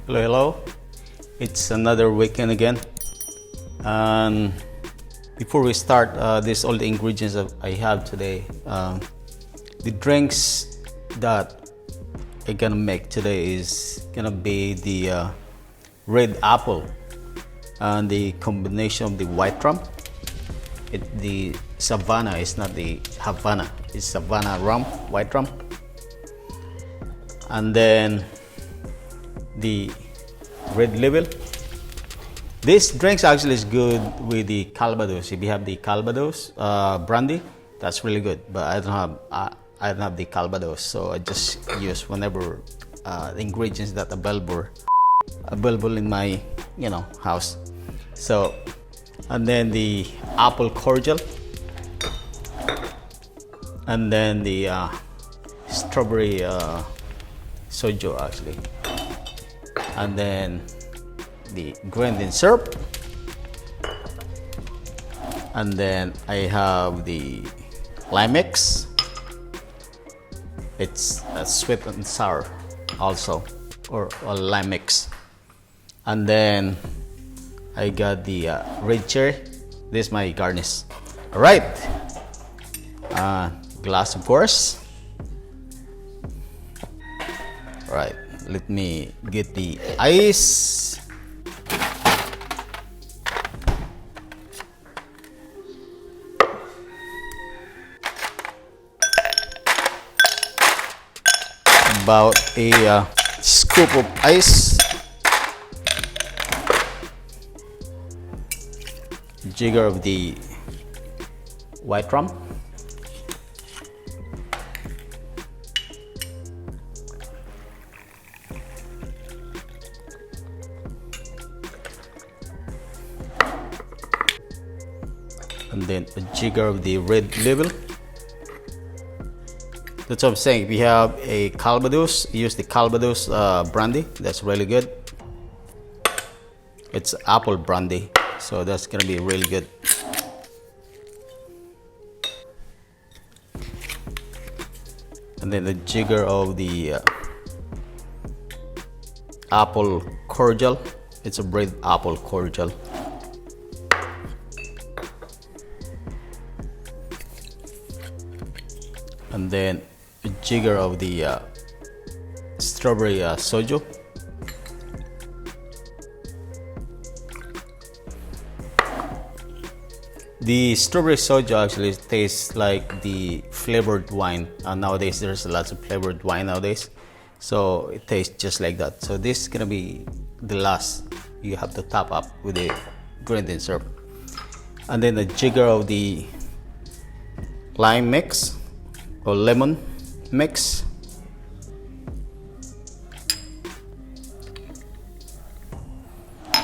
Hello, hello. It's another weekend again. And before we start, this all the ingredients that I have today. The drinks that I'm gonna make today is gonna be the red apple and the combination of the white rum. The Savannah is not the Havana, it's Savannah rum, white rum. And then the Red Label. This drinks actually is good with the Calvados. If you have the Calvados brandy, that's really good. But I don't have the Calvados, so I just use whenever the ingredients that available in my house. So, and then the apple cordial, and then the strawberry soju actually, and then the Grenadine syrup, and then I have the lime mix. It's sweet and sour also, or lime mix. And then I got the red cherry. This is my garnish. All right, glass of course. All right, let me get the ice. About a scoop of ice. Jigger of the white rum. And then a jigger of the red label. That's what I'm saying. If you have a Calvados, use the Calvados brandy. That's really good. It's apple brandy, so that's gonna be really good. And then the jigger of the apple cordial. It's a red apple cordial. And then a jigger of the strawberry soju. The strawberry soju actually tastes like the flavored wine. Nowadays, there's lots of flavored wine nowadays, so it tastes just like that. So this is gonna be the last. You have to top up with the Grenadine syrup, and then a jigger of the lime mix or lemon mix.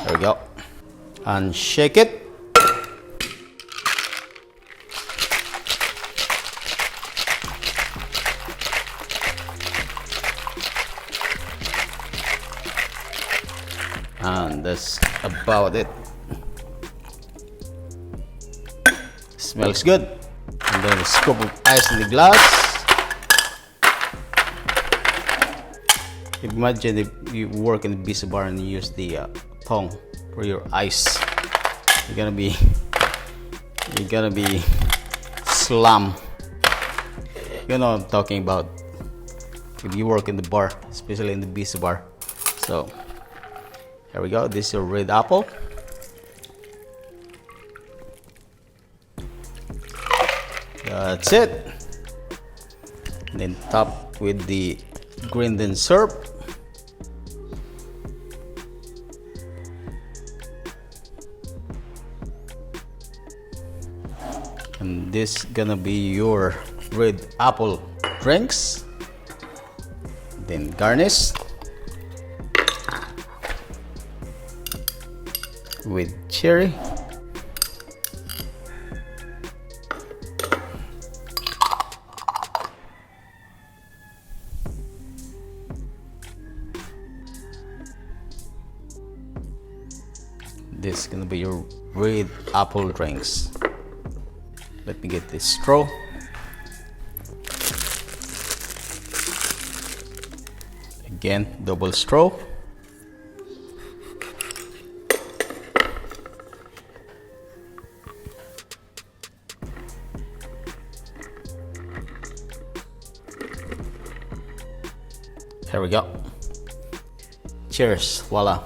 There we go, and shake it. And that's about it. Smells good. And then a scoop of ice in the glass. Imagine if you work in the pizza bar and you use the tongue for your ice. You're gonna be slammed. You know what I'm talking about. If you work in the bar, especially in the pizza bar. So here we go. This is a red apple. That's it. And then top with the Grenadine syrup. And this gonna be your red apple drinks. Then garnish with cherry. This is gonna be your red apple drinks. Let me get this straw. Again, double straw. There we go. Cheers. Voila.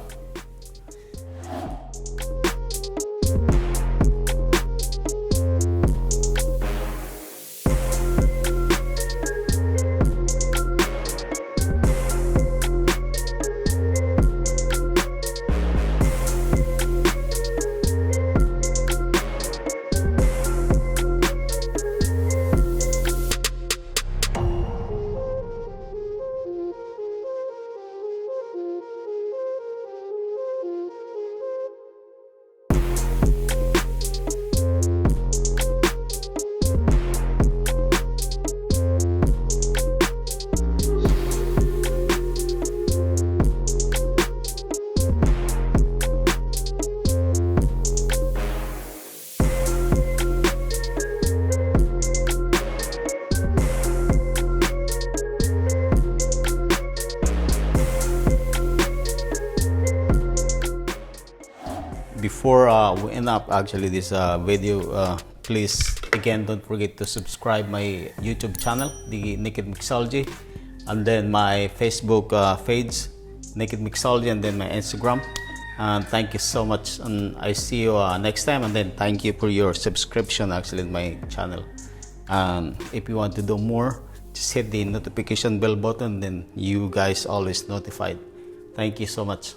Before we end up actually this video, please again don't forget to subscribe my YouTube channel, the Naked Mixology, and then my Facebook page, Naked Mixology, and then my Instagram. And thank you so much, and I see you next time. And then thank you for your subscription actually in my channel. And if you want to do more, just hit the notification bell button, then you guys always notified. Thank you so much.